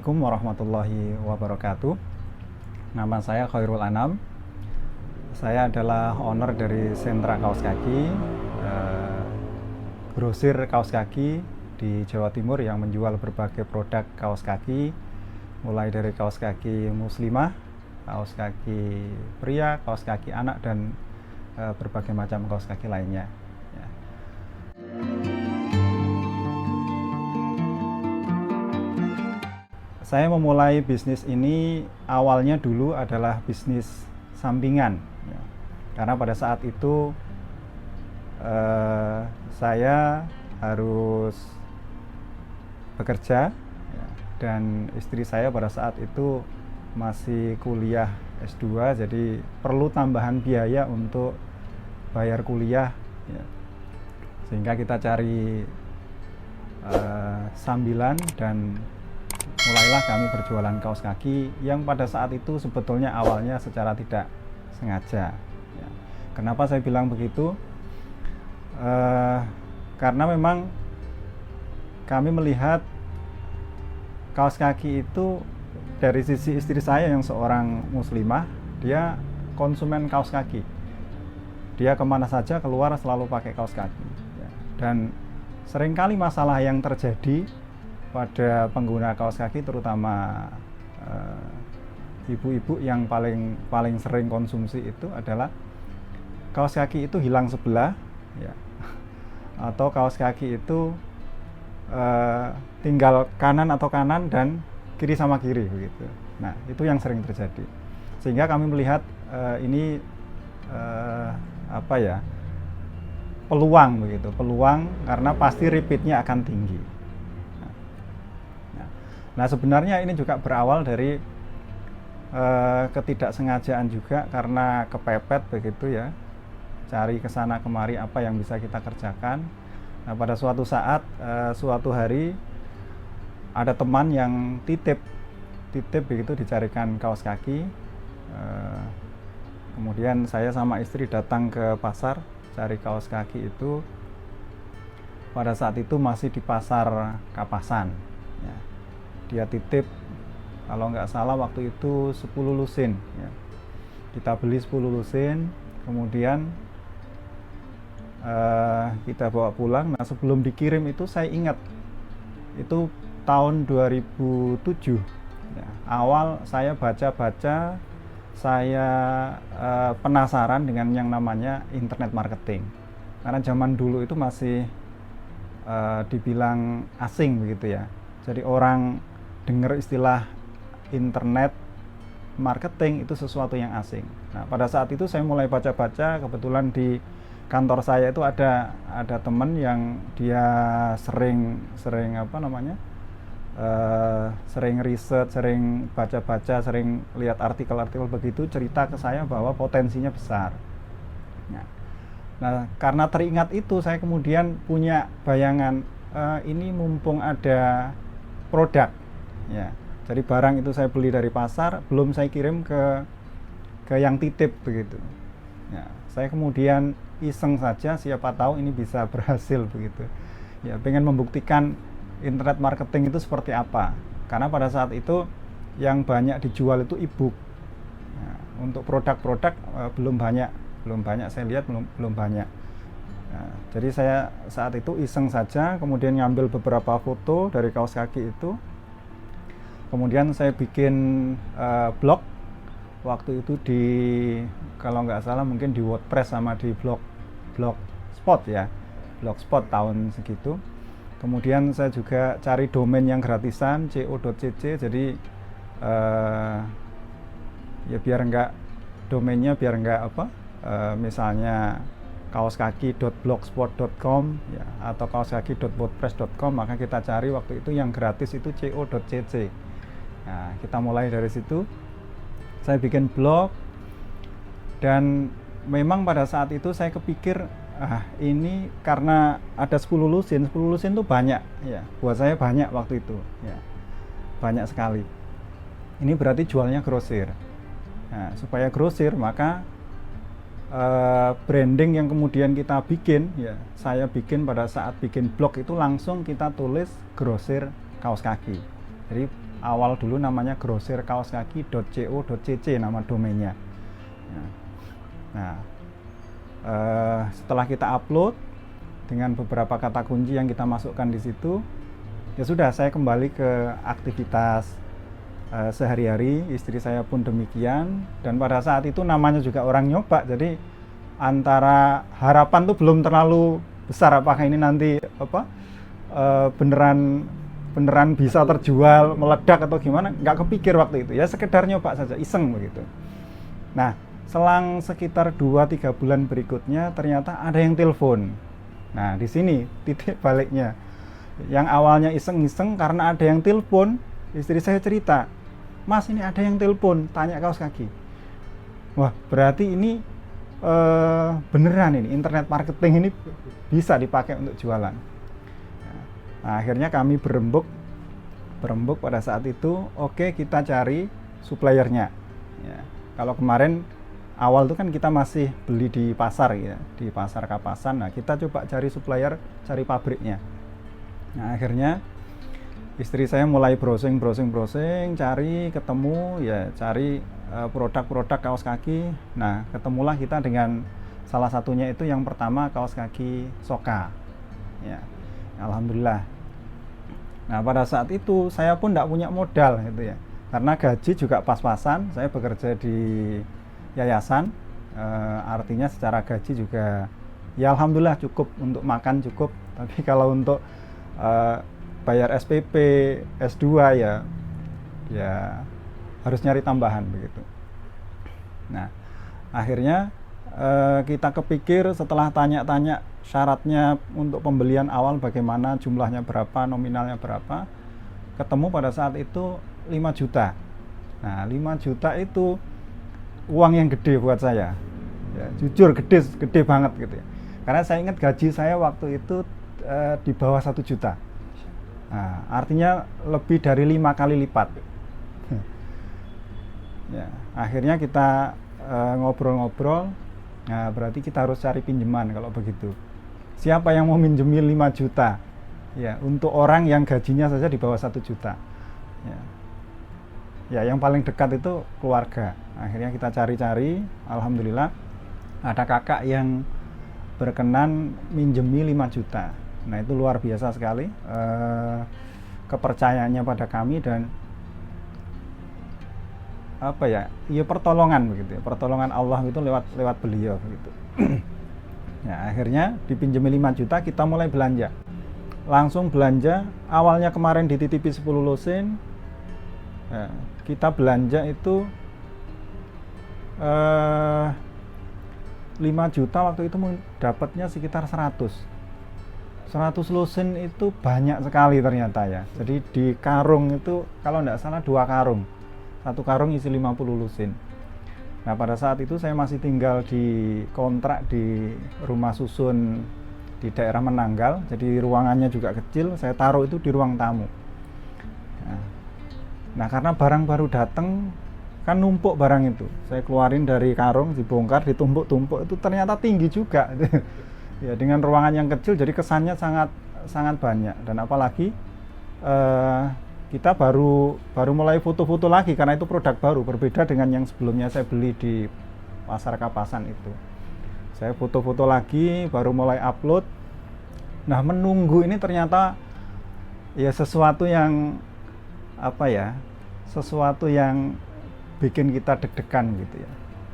Assalamualaikum warahmatullahi wabarakatuh. Nama saya Khairul Anam. Saya adalah owner dari Sentra Kaos Kaki, grosir kaos kaki di Jawa Timur yang menjual berbagai produk kaos kaki, mulai dari kaos kaki muslimah, kaos kaki pria, kaos kaki anak, dan berbagai macam kaos kaki lainnya. Ya. Saya memulai bisnis ini awalnya dulu adalah bisnis sampingan, ya. Karena pada saat itu saya harus bekerja, ya, dan istri saya pada saat itu masih kuliah S2, jadi perlu tambahan biaya untuk bayar kuliah, ya. Sehingga kita cari sambilan dan mulailah kami berjualan kaos kaki yang pada saat itu sebetulnya awalnya secara tidak sengaja. Ya. Kenapa saya bilang begitu? Karena memang kami melihat kaos kaki itu dari sisi istri saya yang seorang muslimah, dia konsumen kaos kaki. Dia kemana saja keluar selalu pakai kaos kaki. Ya. Dan seringkali masalah yang terjadi pada pengguna kaos kaki, terutama ibu-ibu yang paling sering konsumsi itu adalah kaos kaki itu hilang sebelah, ya, atau kaos kaki itu tinggal kanan dan kiri sama kiri begitu. Nah, itu yang sering terjadi. Sehingga kami melihat ini peluang begitu, peluang karena pasti repeatnya akan tinggi. Nah, sebenarnya ini juga berawal dari ketidaksengajaan juga karena kepepet begitu ya, cari kesana kemari apa yang bisa kita kerjakan. Nah, pada suatu saat, suatu hari ada teman yang titip begitu dicarikan kaos kaki. Kemudian saya sama istri datang ke pasar cari kaos kaki itu. Pada saat itu masih di pasar Kapasan, ya. Dia titip, kalau nggak salah waktu itu 10 lusin, ya. Kita beli 10 lusin, kemudian kita bawa pulang. Nah, sebelum dikirim itu saya ingat itu tahun 2007, ya. Awal saya baca-baca, saya penasaran dengan yang namanya internet marketing, karena zaman dulu itu masih dibilang asing begitu ya. Jadi orang dengar istilah internet marketing itu sesuatu yang asing. Nah, pada saat itu saya mulai baca-baca. Kebetulan di kantor saya itu ada teman yang dia sering riset, sering baca-baca, sering lihat artikel-artikel begitu, cerita ke saya bahwa potensinya besar. Nah, karena teringat itu, saya kemudian punya bayangan, ini mumpung ada produk, ya. Jadi barang itu saya beli dari pasar, belum saya kirim ke yang titip begitu. Ya, saya kemudian iseng saja, siapa tahu ini bisa berhasil begitu. Ya, pengen membuktikan internet marketing itu seperti apa. Karena pada saat itu yang banyak dijual itu e-book. Ya, untuk produk-produk belum banyak saya lihat, belum banyak. Nah, jadi saya saat itu iseng saja, kemudian ngambil beberapa foto dari kaos kaki itu. Kemudian saya bikin blog waktu itu kalau nggak salah mungkin di WordPress sama di Blogspot ya, Blogspot tahun segitu. Kemudian saya juga cari domain yang gratisan, co.cc, jadi ya domainnya biar nggak misalnya kaoskaki.blogspot.com, ya, atau kaoskaki.wordpress.com, maka kita cari waktu itu yang gratis itu co.cc. Nah, kita mulai dari situ. Saya bikin blog, dan memang pada saat itu saya kepikir, ini karena ada 10 lusin itu banyak, ya. Buat saya banyak waktu itu, ya. Banyak sekali. Ini berarti jualnya grosir. Nah, supaya grosir, maka branding yang kemudian kita bikin, ya, saya bikin pada saat bikin blog itu langsung kita tulis grosir kaos kaki. Jadi awal dulu namanya grosirkaoskaki.co.cc nama domainnya. Nah, setelah kita upload dengan beberapa kata kunci yang kita masukkan di situ, ya sudah, saya kembali ke aktivitas sehari-hari. Istri saya pun demikian, dan pada saat itu namanya juga orang nyoba, jadi antara harapan tuh belum terlalu besar apakah ini nanti beneran bisa terjual, meledak atau gimana, nggak kepikir waktu itu, ya sekedar nyoba saja, iseng begitu. Nah, selang sekitar 2-3 bulan berikutnya ternyata ada yang telepon. Nah, di sini titik baliknya. Yang awalnya iseng-iseng karena ada yang telepon, istri saya cerita, "Mas, ini ada yang telepon, tanya kaos kaki." Wah, berarti ini beneran, ini internet marketing ini bisa dipakai untuk jualan. Nah, akhirnya kami berembuk pada saat itu, oke, kita cari suppliernya. Ya, kalau kemarin awal itu kan kita masih beli di pasar ya, di pasar Kapasan. Nah, kita coba cari supplier, cari pabriknya. Nah, akhirnya istri saya mulai browsing, cari, ketemu, ya cari produk-produk kaos kaki. Nah, ketemulah kita dengan salah satunya itu yang pertama kaos kaki Soka. Ya, alhamdulillah. Nah, pada saat itu saya pun tidak punya modal gitu ya, karena gaji juga pas-pasan. Saya bekerja di yayasan, artinya secara gaji juga ya alhamdulillah cukup untuk makan, cukup. Tapi kalau untuk bayar SPP, S2 ya harus nyari tambahan begitu. Nah, akhirnya kita kepikir setelah tanya-tanya syaratnya untuk pembelian awal bagaimana, jumlahnya berapa, nominalnya berapa, ketemu pada saat itu 5 juta. Nah, 5 juta itu uang yang gede buat saya, ya, jujur gede banget gitu ya. Karena saya ingat gaji saya waktu itu di bawah 1 juta. Nah, artinya lebih dari 5 kali lipat. Ya, akhirnya kita ngobrol-ngobrol. Nah, berarti kita harus cari pinjaman kalau begitu. Siapa yang mau minjemin 5 juta? Ya, untuk orang yang gajinya saja di bawah 1 juta. Ya, yang paling dekat itu keluarga. Akhirnya kita cari-cari, alhamdulillah ada kakak yang berkenan minjemi 5 juta. Nah, itu luar biasa sekali kepercayaannya pada kami, dan pertolongan begitu ya, pertolongan Allah itu lewat beliau begitu. Ya, akhirnya dipinjemi 5 juta, kita mulai belanja. Langsung belanja, awalnya kemarin dititipi 10 lusin. Ya, kita belanja itu 5 juta waktu itu dapatnya sekitar 100 lusin, itu banyak sekali ternyata ya. Jadi di karung itu kalau tidak salah 2 karung, 1 karung isi 50 lusin. Nah, pada saat itu saya masih tinggal di kontrak di rumah susun di daerah Menanggal, jadi ruangannya juga kecil, saya taruh itu di ruang tamu. Nah, karena barang baru datang kan numpuk barang itu, saya keluarin dari karung, dibongkar, ditumpuk-tumpuk, itu ternyata tinggi juga. Ya, dengan ruangan yang kecil jadi kesannya sangat banyak, dan apalagi kita baru mulai foto-foto lagi karena itu produk baru, berbeda dengan yang sebelumnya saya beli di pasar Kapasan itu. Saya foto-foto lagi, baru mulai upload. Nah, menunggu ini ternyata ya sesuatu yang bikin kita deg-degan gitu ya.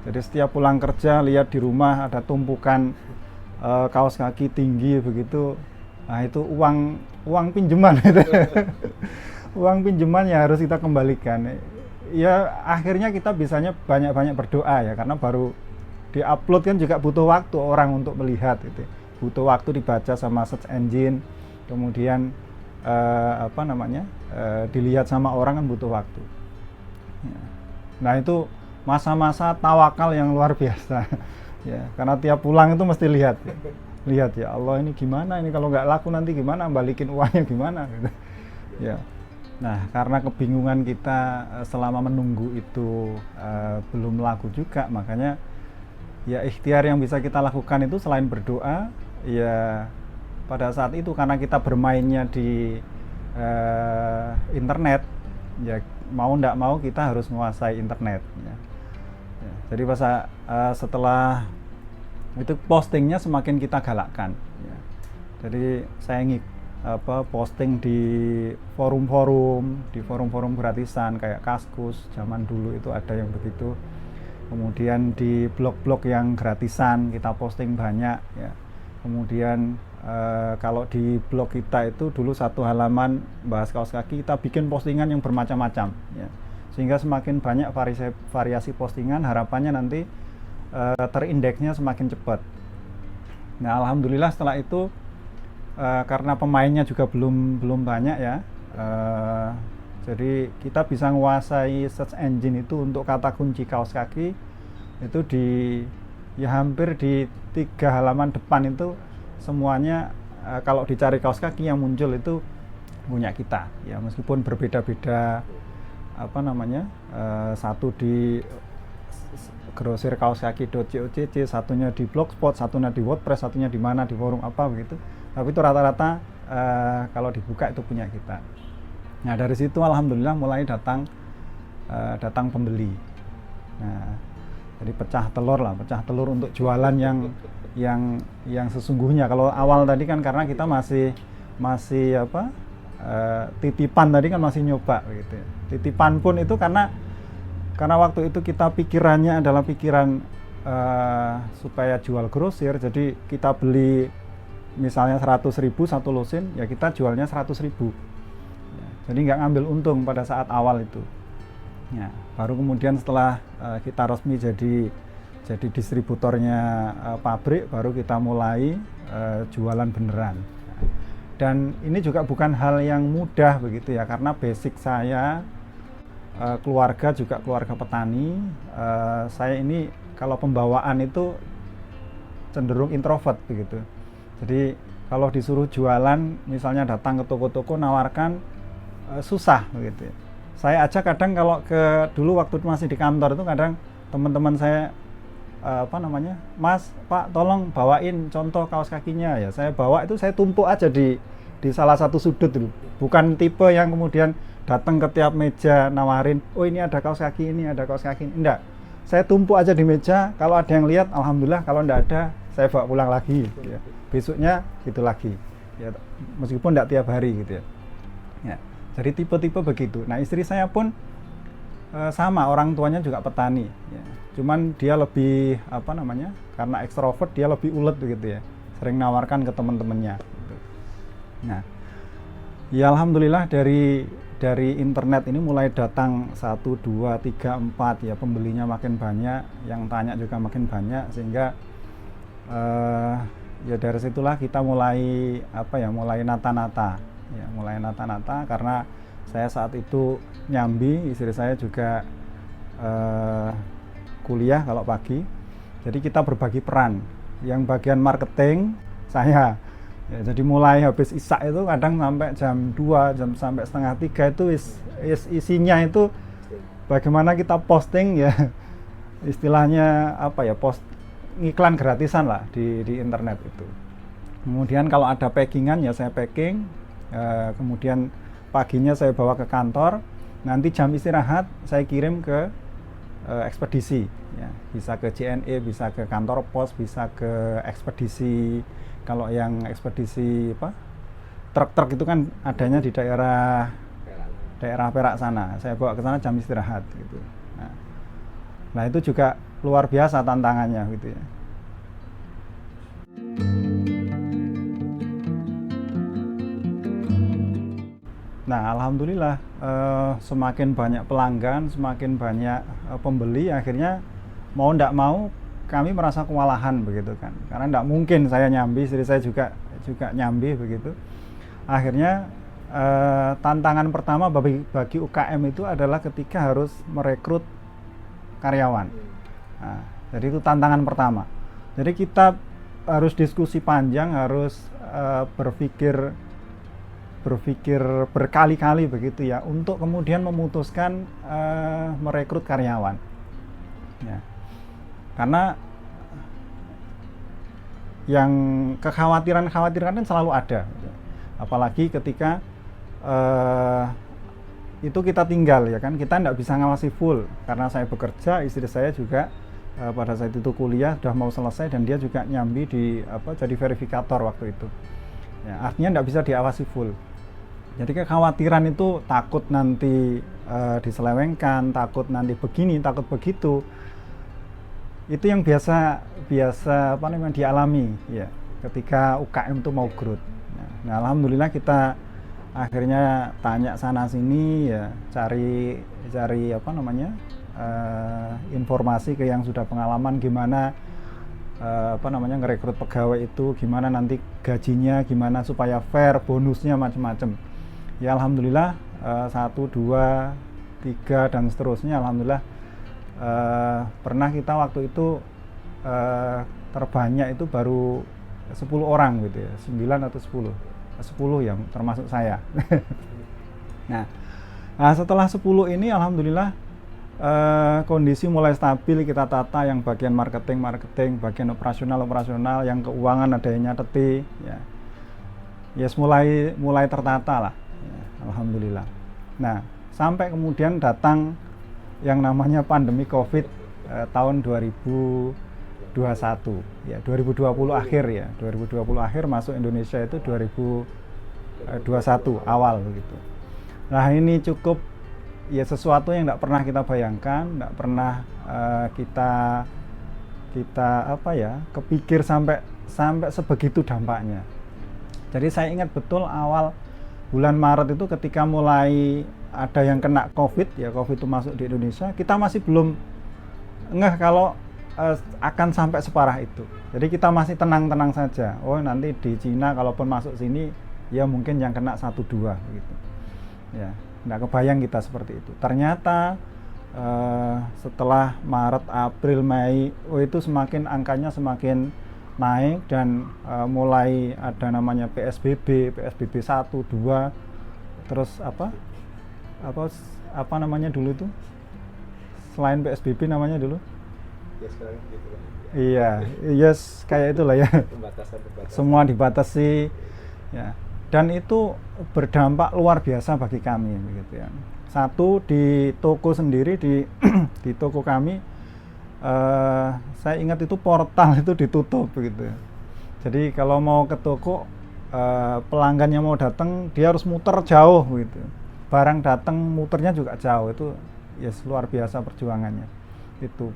Jadi setiap pulang kerja lihat di rumah ada tumpukan kaos kaki tinggi begitu. Nah, itu uang pinjaman gitu. Uang pinjaman ya harus kita kembalikan. Ya akhirnya kita bisanya banyak-banyak berdoa ya, karena baru diupload kan juga butuh waktu orang untuk melihat gitu. Butuh waktu dibaca sama search engine, kemudian dilihat sama orang kan butuh waktu. Ya. Nah, itu masa-masa tawakal yang luar biasa. Ya, karena tiap pulang itu mesti lihat ya Allah, ini gimana, ini kalau nggak laku nanti gimana, balikin uangnya gimana gitu. Ya. Nah, karena kebingungan kita selama menunggu itu belum laku juga, makanya ya ikhtiar yang bisa kita lakukan itu selain berdoa, ya pada saat itu karena kita bermainnya di internet, ya mau ndak mau kita harus menguasai internet ya. Jadi setelah itu postingnya semakin kita galakkan ya. Jadi saya posting di forum-forum gratisan kayak Kaskus, zaman dulu itu ada yang begitu. Kemudian di blog-blog yang gratisan kita posting banyak ya. Kemudian kalau di blog kita itu dulu satu halaman bahas kaos kaki, kita bikin postingan yang bermacam-macam ya. Sehingga semakin banyak variasi postingan, harapannya nanti terindeksnya semakin cepat. Nah, alhamdulillah setelah itu karena pemainnya juga belum banyak ya, jadi kita bisa menguasai search engine itu untuk kata kunci kaos kaki itu hampir di 3 halaman depan itu semuanya kalau dicari kaos kaki yang muncul itu punya kita ya, meskipun berbeda-beda satu di grosir kaos kaki.co.cc, satunya di blogspot, satunya di WordPress, satunya di mana di forum apa begitu. Tapi itu rata-rata kalau dibuka itu punya kita. Nah, dari situ alhamdulillah mulai datang pembeli. Nah, jadi pecah telur untuk jualan yang sesungguhnya. Kalau awal tadi kan karena kita masih titipan tadi kan masih nyoba gitu ya. Titipan pun itu karena waktu itu kita pikirannya adalah pikiran supaya jual grosir, jadi kita beli misalnya 100.000 satu lusin, ya kita jualnya 100.000 ya, jadi nggak ngambil untung pada saat awal itu ya. Baru kemudian setelah kita resmi jadi distributornya pabrik, baru kita mulai jualan beneran. Dan ini juga bukan hal yang mudah begitu ya, karena basic saya keluarga juga keluarga petani. Saya ini kalau pembawaan itu cenderung introvert begitu. Jadi kalau disuruh jualan, misalnya datang ke toko-toko nawarkan, susah begitu. Saya aja kadang kalau dulu waktu masih di kantor itu kadang teman-teman saya Mas, Pak, tolong bawain contoh kaos kakinya ya. Saya bawa itu, saya tumpuk aja di salah satu sudut dulu. Bukan tipe yang kemudian datang ke tiap meja nawarin, oh ini ada kaos kaki, ini ada kaos kaki. Enggak. Saya tumpuk aja di meja, kalau ada yang lihat alhamdulillah, kalau enggak ada saya bawa pulang lagi ya. Besoknya gitu lagi ya, meskipun enggak tiap hari gitu ya. Ya, jadi tipe-tipe begitu. Nah, istri saya pun sama, orang tuanya juga petani ya. Cuman dia lebih karena ekstrovert, dia lebih ulet begitu ya, sering nawarkan ke teman-temannya gitu. Nah, ya alhamdulillah dari internet ini mulai datang 1, 2, 3, 4 ya, pembelinya makin banyak, yang tanya juga makin banyak, sehingga ya dari situlah kita mulai nata-nata karena saya saat itu nyambi, istri saya juga kuliah kalau pagi, jadi kita berbagi peran. Yang bagian marketing saya ya, jadi mulai habis isya itu kadang sampai jam 2, sampai setengah 3 itu isinya itu bagaimana kita posting ya, istilahnya post iklan gratisan lah di internet itu. Kemudian kalau ada packingan ya saya packing, kemudian paginya saya bawa ke kantor, nanti jam istirahat saya kirim ke ekspedisi ya, bisa ke JNE, bisa ke kantor pos, bisa ke ekspedisi. Kalau yang ekspedisi truk-truk itu kan adanya di daerah Perak sana, saya bawa ke sana jam istirahat gitu. Nah itu juga luar biasa tantangannya gitu ya. Nah, alhamdulillah semakin banyak pelanggan, semakin banyak pembeli, akhirnya mau ndak mau kami merasa kewalahan begitu kan. Karena ndak mungkin saya nyambi, istri saya juga nyambi begitu. Akhirnya tantangan pertama bagi UKM itu adalah ketika harus merekrut karyawan. Nah, jadi itu tantangan pertama. Jadi kita harus diskusi panjang, harus berpikir berkali-kali begitu ya, untuk kemudian memutuskan merekrut karyawan ya. Karena yang kekhawatiran kan selalu ada, apalagi ketika itu kita tinggal ya kan, kita nggak bisa ngawasi full karena saya bekerja, istri saya juga pada saat itu kuliah sudah mau selesai dan dia juga nyambi di jadi verifikator waktu itu ya, artinya nggak bisa diawasi full. Jadi kekhawatiran itu takut nanti diselewengkan, takut nanti begini, takut begitu, itu yang biasa dialami ya ketika UKM itu mau growth. Nah, alhamdulillah kita akhirnya tanya sana sini ya, cari informasi ke yang sudah pengalaman gimana ngerekrut pegawai itu, gimana nanti gajinya, gimana supaya fair, bonusnya macam-macam. Ya alhamdulillah 1, 2, 3 dan seterusnya alhamdulillah pernah kita waktu itu terbanyak itu baru 10 orang gitu ya, 9 atau 10 yang termasuk saya. Nah, setelah 10 ini alhamdulillah kondisi mulai stabil, kita tata yang bagian marketing, bagian operasional, yang keuangan ada yang nyateti ya. Yes, mulai tertata lah. Ya, alhamdulillah. Nah, sampai kemudian datang yang namanya pandemi Covid tahun 2021 ya, 2020 akhir ya, 2020 akhir, masuk Indonesia itu 2021 awal begitu. Nah, ini cukup ya sesuatu yang tidak pernah kita bayangkan, tidak pernah kita kepikir sampai sebegitu dampaknya. Jadi saya ingat betul awal bulan Maret itu ketika mulai ada yang kena Covid ya, Covid itu masuk di Indonesia, kita masih belum ngeh kalau akan sampai separah itu. Jadi kita masih tenang-tenang saja. Oh, nanti di Cina kalaupun masuk sini ya mungkin yang kena 1-2 gitu. Ya, nggak kebayang kita seperti itu. Ternyata setelah Maret, April, Mei, itu angkanya semakin naik dan mulai ada namanya PSBB 1, 2, terus apa namanya dulu itu, selain PSBB namanya dulu ya sekarang gitu kan. Iya, yes, kayak itulah ya. Pembatasan. Semua dibatasi ya. Dan itu berdampak luar biasa bagi kami begitu ya. Satu, di toko sendiri, di toko kami saya ingat itu portal itu ditutup begitu ya. Jadi kalau mau ke toko pelanggan yang mau datang dia harus muter jauh begitu. Barang datang muternya juga jauh, itu yes, luar biasa perjuangannya. Itu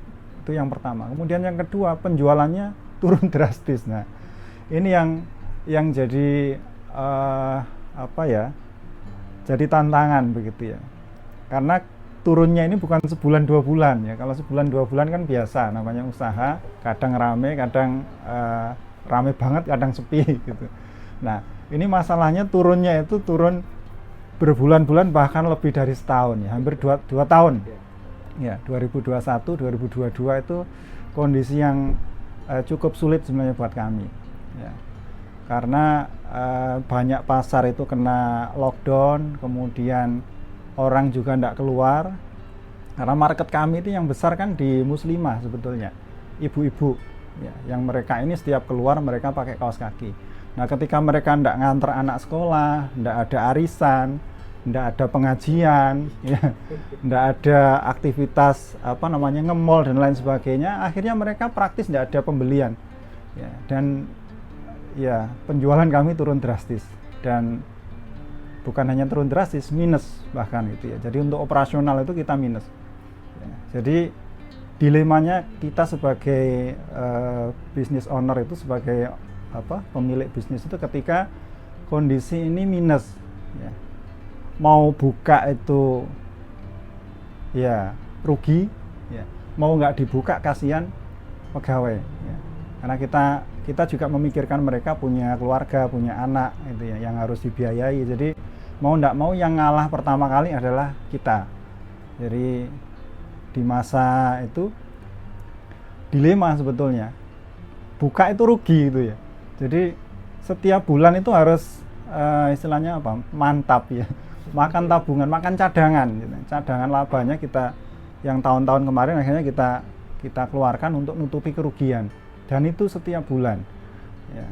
yang pertama. Kemudian yang kedua, penjualannya turun drastis. Nah, ini yang jadi jadi tantangan begitu ya. Karena turunnya ini bukan sebulan 2 bulan ya. Kalau sebulan 2 bulan kan biasa, namanya usaha, kadang rame, kadang rame banget, kadang sepi gitu. Nah, ini masalahnya turunnya itu turun berbulan-bulan, bahkan lebih dari setahun ya, hampir 2 tahun. Ya, 2021, 2022 itu kondisi yang cukup sulit sebenarnya buat kami. Ya. Karena banyak pasar itu kena lockdown, kemudian orang juga tidak keluar. Karena market kami itu yang besar kan di muslimah sebetulnya, ibu-ibu ya, yang mereka ini setiap keluar mereka pakai kaos kaki. Nah, ketika mereka tidak nganter anak sekolah, tidak ada arisan, tidak ada pengajian, ya, tidak ada aktivitas nge-mall dan lain sebagainya, akhirnya mereka praktis tidak ada pembelian ya, dan ya penjualan kami turun drastis, dan bukan hanya turun drastis, minus bahkan gitu ya. Jadi untuk operasional itu kita minus ya. Jadi dilemanya kita sebagai business owner itu, sebagai pemilik bisnis itu, ketika kondisi ini minus ya, mau buka itu ya rugi ya, mau nggak dibuka kasihan pegawai ya. Karena kita juga memikirkan mereka punya keluarga, punya anak itu ya, yang harus dibiayai. Jadi mau nggak mau yang ngalah pertama kali adalah kita. Jadi di masa itu dilema sebetulnya, buka itu rugi gitu ya. Jadi setiap bulan itu harus istilahnya mantap ya, makan tabungan, makan cadangan gitu. Cadangan labanya kita yang tahun-tahun kemarin akhirnya kita keluarkan untuk nutupi kerugian, dan itu setiap bulan ya,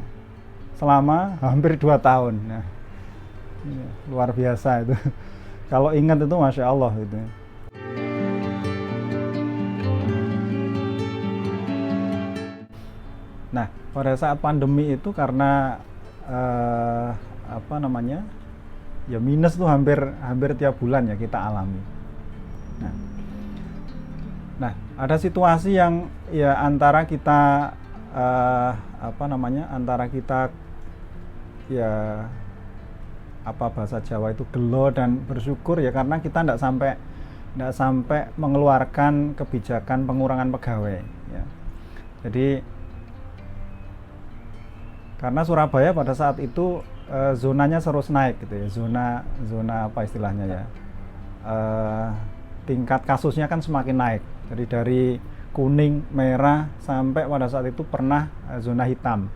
selama hampir 2 tahun. Nah, luar biasa itu. Kalau ingat itu Masya Allah gitu. Nah, pada saat pandemi itu karena apa namanya, ya minus tuh hampir tiap bulan ya kita alami. Nah, ada situasi yang ya antara kita apa namanya, antara kita ya apa bahasa Jawa itu gelo dan bersyukur ya, karena kita tidak sampai mengeluarkan kebijakan pengurangan pegawai ya. Jadi karena Surabaya pada saat itu zonanya terus naik gitu ya, zona apa istilahnya ya, tingkat kasusnya kan semakin naik. Jadi dari kuning, merah sampai pada saat itu pernah zona hitam.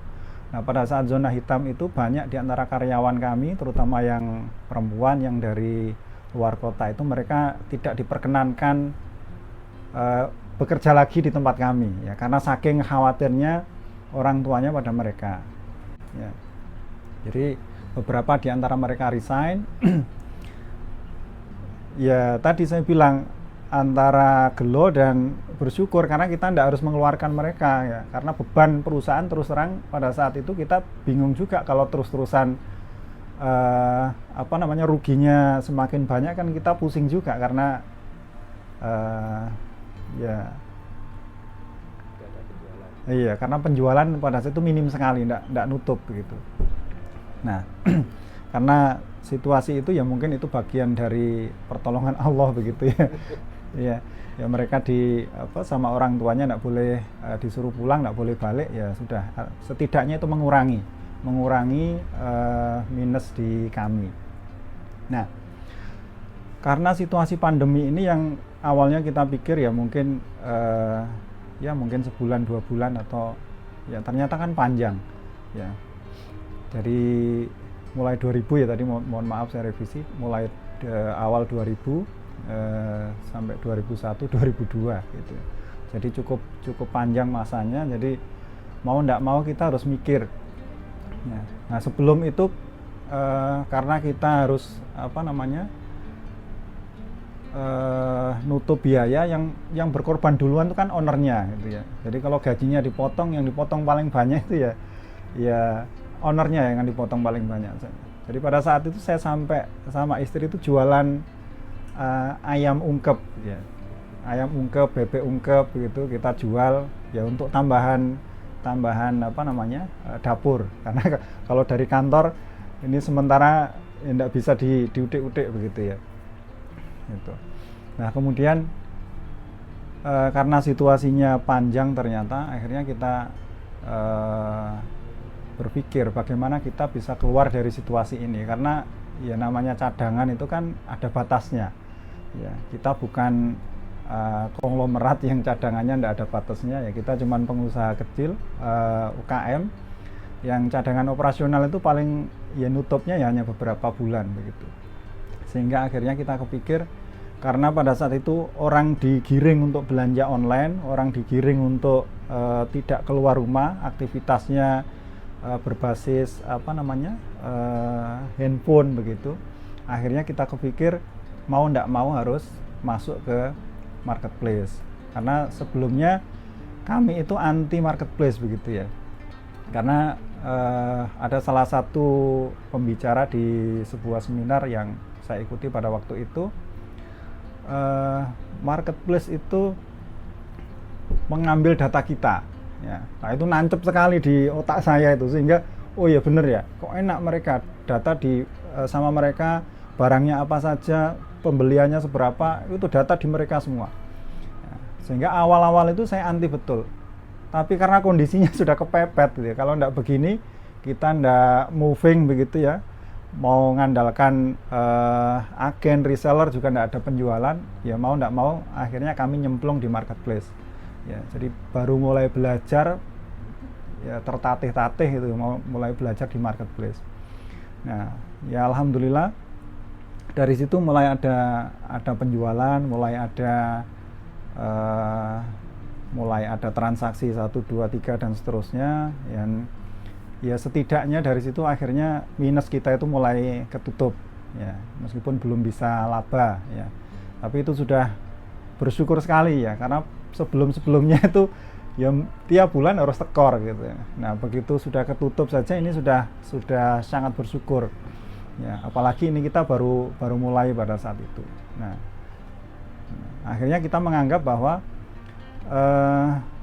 Nah, pada saat zona hitam itu banyak di antara karyawan kami, terutama yang perempuan yang dari luar kota itu, mereka tidak diperkenankan bekerja lagi di tempat kami ya, karena saking khawatirnya orang tuanya pada mereka ya. Jadi beberapa di antara mereka resign. Ya tadi saya bilang antara gelo dan bersyukur karena kita tidak harus mengeluarkan mereka ya, karena beban perusahaan terus terang pada saat itu kita bingung juga kalau terus-terusan apa namanya, ruginya semakin banyak kan kita pusing juga karena ya iya, karena penjualan pada saat itu minim sekali, tidak nutup begitu. Nah, karena situasi itu ya mungkin itu bagian dari pertolongan Allah begitu ya. Ya mereka sama orang tuanya tidak boleh disuruh pulang, tidak boleh balik ya sudah, setidaknya itu mengurangi minus di kami. Nah, karena situasi pandemi ini yang awalnya kita pikir ya mungkin mungkin sebulan 2 bulan atau ya ternyata kan panjang ya. Dari mulai 2000 ya tadi mohon maaf saya revisi, mulai awal 2000 sampai 2001 2002 gitu. Jadi cukup panjang masanya. Jadi mau tidak mau kita harus mikir ya. Nah, sebelum itu karena kita harus apa namanya, nutup biaya, yang berkorban duluan itu kan ownernya gitu ya. Jadi kalau gajinya dipotong, yang dipotong paling banyak itu ya ownernya yang dipotong paling banyak. Jadi pada saat itu saya sampai sama istri itu jualan ayam ungkep ya, ayam ungkep, bebek ungkep begitu kita jual ya untuk tambahan apa namanya, dapur, karena kalau dari kantor ini sementara tidak bisa diudik-udik begitu ya gitu. Nah, kemudian karena situasinya panjang ternyata akhirnya kita berpikir bagaimana kita bisa keluar dari situasi ini, karena ya namanya cadangan itu kan ada batasnya ya. Kita bukan konglomerat yang cadangannya tidak ada batasnya ya, kita cuman pengusaha kecil, UKM yang cadangan operasional itu paling ya nutupnya ya hanya beberapa bulan begitu. Sehingga akhirnya kita kepikir, karena pada saat itu orang digiring untuk belanja online, orang digiring untuk tidak keluar rumah, aktivitasnya berbasis apa namanya, handphone begitu. Akhirnya kita kepikir mau tidak mau harus masuk ke marketplace, karena sebelumnya kami itu anti marketplace begitu ya. Karena ada salah satu pembicara di sebuah seminar yang saya ikuti pada waktu itu, marketplace itu mengambil data kita ya. Nah, itu nancep sekali di otak saya itu, sehingga oh ya bener ya, kok enak mereka data sama mereka, barangnya apa saja, pembeliannya seberapa, itu data di mereka semua ya. Sehingga awal-awal itu saya anti betul, tapi karena kondisinya sudah kepepet gitu ya. Kalau tidak begini kita tidak moving begitu ya, mau ngandalkan agen reseller juga tidak ada penjualan ya, mau tidak mau akhirnya kami nyemplung di marketplace ya. Jadi baru mulai belajar ya, tertatih-tatih itu mulai belajar di marketplace. Nah ya alhamdulillah dari situ mulai ada penjualan, mulai ada transaksi 1, 2, 3 dan seterusnya ya setidaknya dari situ akhirnya minus kita itu mulai ketutup ya, meskipun belum bisa laba ya, tapi itu sudah bersyukur sekali ya, karena sebelumnya itu ya tiap bulan harus tekor gitu ya. Nah begitu sudah ketutup saja ini sudah sangat bersyukur ya, apalagi ini kita baru mulai pada saat itu. Nah akhirnya kita menganggap bahwa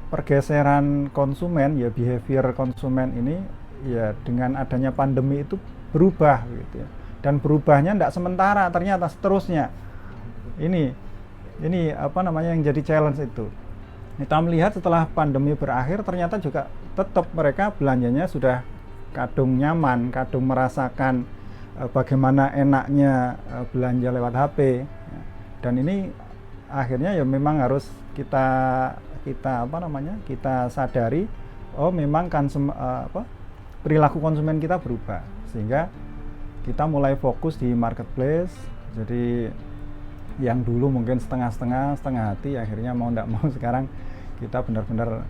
pergeseran konsumen ya, behavior konsumen ini ya dengan adanya pandemi itu berubah gitu ya, dan berubahnya tidak sementara, ternyata seterusnya. Ini apa namanya yang jadi challenge itu. Kita melihat setelah pandemi berakhir ternyata juga tetap mereka belanjanya sudah kadung nyaman, kadung merasakan bagaimana enaknya belanja lewat HP. Dan ini akhirnya ya memang harus kita sadari, oh memang perilaku konsumen kita berubah, sehingga kita mulai fokus di marketplace. Jadi yang dulu mungkin setengah hati, akhirnya mau tidak mau sekarang kita benar-benar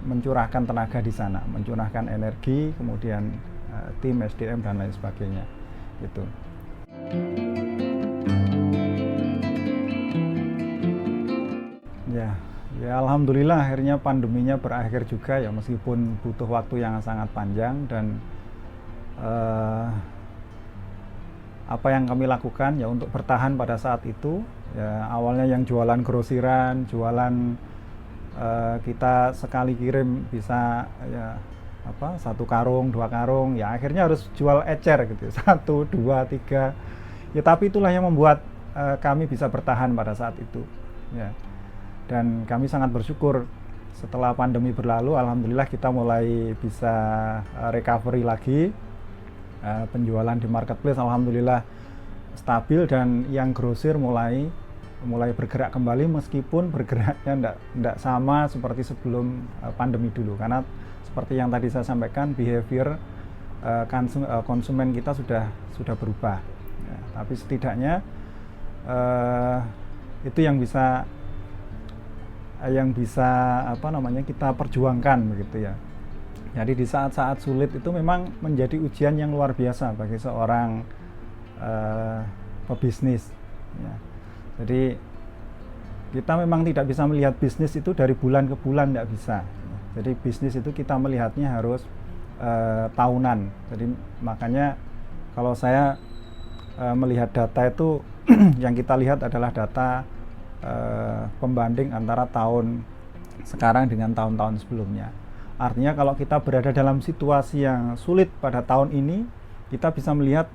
mencurahkan tenaga di sana, mencurahkan energi, kemudian tim SDM dan lain sebagainya gitu. Ya alhamdulillah akhirnya pandeminya berakhir juga ya, meskipun butuh waktu yang sangat panjang. Dan apa yang kami lakukan ya untuk bertahan pada saat itu ya, awalnya yang jualan grosiran, jualan kita sekali kirim bisa ya 1 karung 2 karung ya, akhirnya harus jual ecer gitu 1, 2, 3 ya, tapi itulah yang membuat kami bisa bertahan pada saat itu ya. Dan kami sangat bersyukur setelah pandemi berlalu, alhamdulillah kita mulai bisa recovery lagi. Penjualan di marketplace alhamdulillah stabil, dan yang grosir mulai bergerak kembali, meskipun bergeraknya tidak sama seperti sebelum pandemi dulu, karena seperti yang tadi saya sampaikan, behavior konsumen kita sudah berubah ya, tapi setidaknya itu yang bisa kita perjuangkan begitu ya. Jadi di saat-saat sulit itu memang menjadi ujian yang luar biasa bagi seorang pebisnis ya. Jadi kita memang tidak bisa melihat bisnis itu dari bulan ke bulan, tidak bisa. Jadi bisnis itu kita melihatnya harus tahunan. Jadi makanya kalau saya melihat data itu yang kita lihat adalah data pembanding antara tahun sekarang dengan tahun-tahun sebelumnya. Artinya kalau kita berada dalam situasi yang sulit pada tahun ini, kita bisa melihat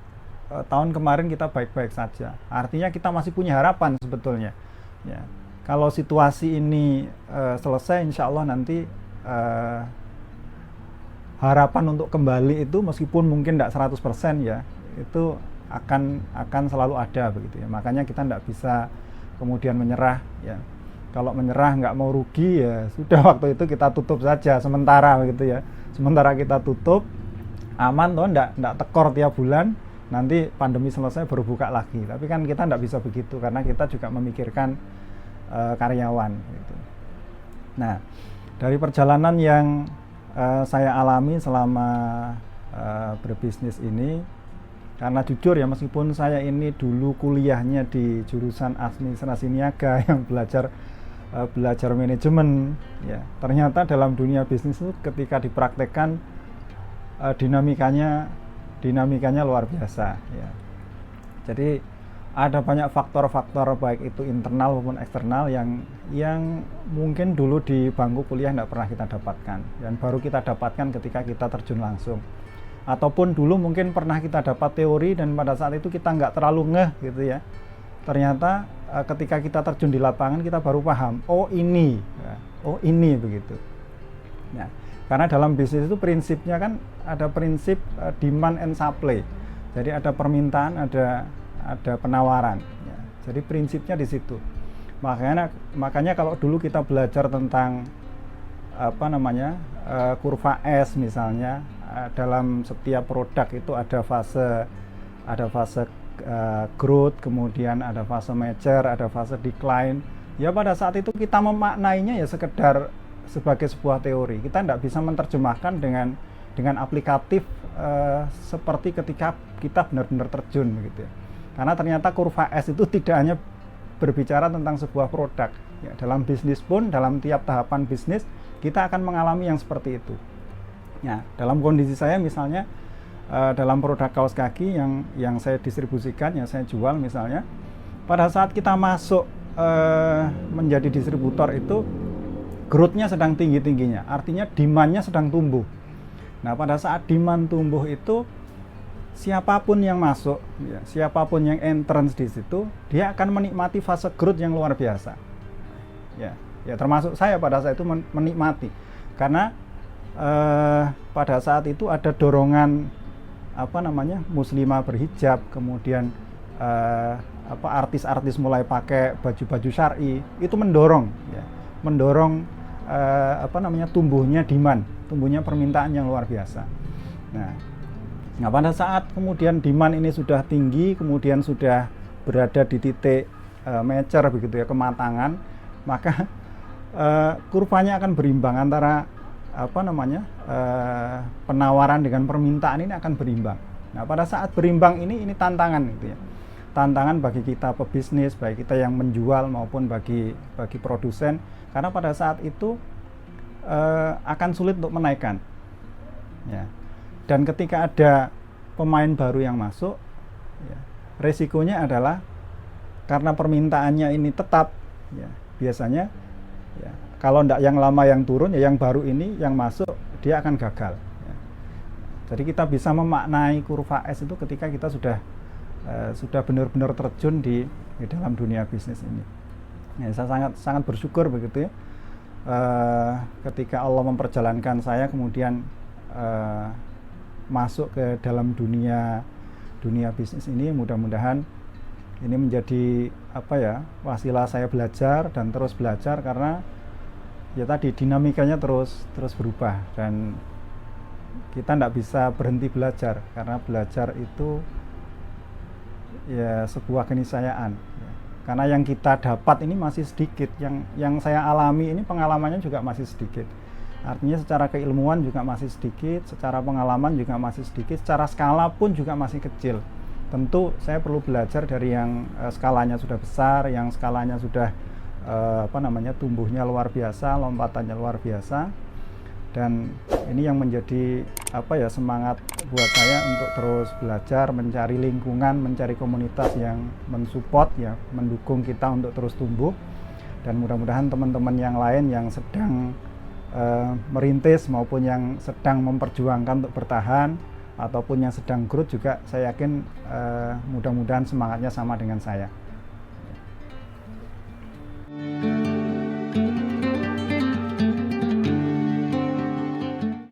tahun kemarin kita baik-baik saja. Artinya kita masih punya harapan sebetulnya ya. Kalau situasi ini selesai, insya Allah nanti harapan untuk kembali itu meskipun mungkin tidak 100% ya, itu akan selalu ada begitu ya. Makanya kita tidak bisa kemudian menyerah ya. Kalau menyerah nggak mau rugi ya sudah, waktu itu kita tutup saja sementara begitu ya. Sementara kita tutup aman toh, nggak tekor tiap bulan, nanti pandemi selesai baru buka lagi. Tapi kan kita nggak bisa begitu, karena kita juga memikirkan karyawan gitu. Nah dari perjalanan yang saya alami selama berbisnis ini, karena jujur ya, meskipun saya ini dulu kuliahnya di jurusan administrasi niaga yang belajar manajemen ya, ternyata dalam dunia bisnis itu ketika dipraktekkan dinamikanya luar biasa ya. Jadi ada banyak faktor-faktor baik itu internal maupun eksternal yang mungkin dulu di bangku kuliah tidak pernah kita dapatkan, dan baru kita dapatkan ketika kita terjun langsung. Ataupun dulu mungkin pernah kita dapat teori dan pada saat itu kita nggak terlalu ngeh gitu ya. Ternyata ketika kita terjun di lapangan kita baru paham, oh ini begitu. Nah, karena dalam bisnis itu prinsipnya kan ada prinsip demand and supply. Jadi ada permintaan, ada penawaran. Ya. Jadi prinsipnya di situ. Makanya kalau dulu kita belajar tentang kurva S misalnya, dalam setiap produk itu ada fase growth, kemudian ada fase mature, ada fase decline. Ya pada saat itu kita memaknainya ya sekedar sebagai sebuah teori. Kita tidak bisa menerjemahkan dengan dengan aplikatif seperti ketika kita benar-benar terjun begitu ya. Karena ternyata kurva S itu tidak hanya berbicara tentang sebuah produk ya, dalam bisnis pun, dalam tiap tahapan bisnis kita akan mengalami yang seperti itu ya. Dalam kondisi saya misalnya dalam produk kaos kaki yang saya distribusikan, yang saya jual misalnya, pada saat kita masuk menjadi distributor itu growth-nya sedang tinggi-tingginya, artinya demand-nya sedang tumbuh. Nah, pada saat demand tumbuh itu siapapun yang masuk, ya, siapapun yang entrance di situ, dia akan menikmati fase growth yang luar biasa. Ya termasuk saya pada saat itu menikmati, karena pada saat itu ada dorongan muslimah berhijab, kemudian artis-artis mulai pakai baju-baju syar'i, itu mendorong tumbuhnya demand, tumbuhnya permintaan yang luar biasa. Nah, pada saat kemudian demand ini sudah tinggi, kemudian sudah berada di titik mature begitu ya, kematangan, maka kurvanya akan berimbang antara penawaran dengan permintaan ini akan berimbang. Nah, pada saat berimbang ini tantangan gitu ya. Tantangan bagi kita pebisnis, baik kita yang menjual maupun bagi produsen, karena pada saat itu akan sulit untuk menaikkan. Ya. Dan ketika ada pemain baru yang masuk, ya, resikonya adalah karena permintaannya ini tetap, ya, biasanya ya, kalau tidak yang lama yang turun, ya yang baru ini yang masuk dia akan gagal. Ya. Jadi kita bisa memaknai kurva S itu ketika kita sudah benar-benar terjun di dalam dunia bisnis ini. Ya, saya sangat bersyukur begitu ya. Ketika Allah memperjalankan saya kemudian masuk ke dalam dunia bisnis ini, mudah-mudahan ini menjadi wasilah saya belajar dan terus belajar, karena ya tadi dinamikanya terus berubah dan kita tidak bisa berhenti belajar, karena belajar itu ya sebuah keniscayaan ya. Karena yang kita dapat ini masih sedikit, yang saya alami ini pengalamannya juga masih sedikit. Artinya secara keilmuan juga masih sedikit, secara pengalaman juga masih sedikit, secara skala pun juga masih kecil. Tentu saya perlu belajar dari yang skalanya sudah besar, yang skalanya sudah tumbuhnya luar biasa, lompatannya luar biasa. Dan ini yang menjadi semangat buat saya untuk terus belajar, mencari lingkungan, mencari komunitas yang mensupport ya, mendukung kita untuk terus tumbuh. Dan mudah-mudahan teman-teman yang lain yang sedang merintis maupun yang sedang memperjuangkan untuk bertahan ataupun yang sedang growth juga, saya yakin mudah-mudahan semangatnya sama dengan saya.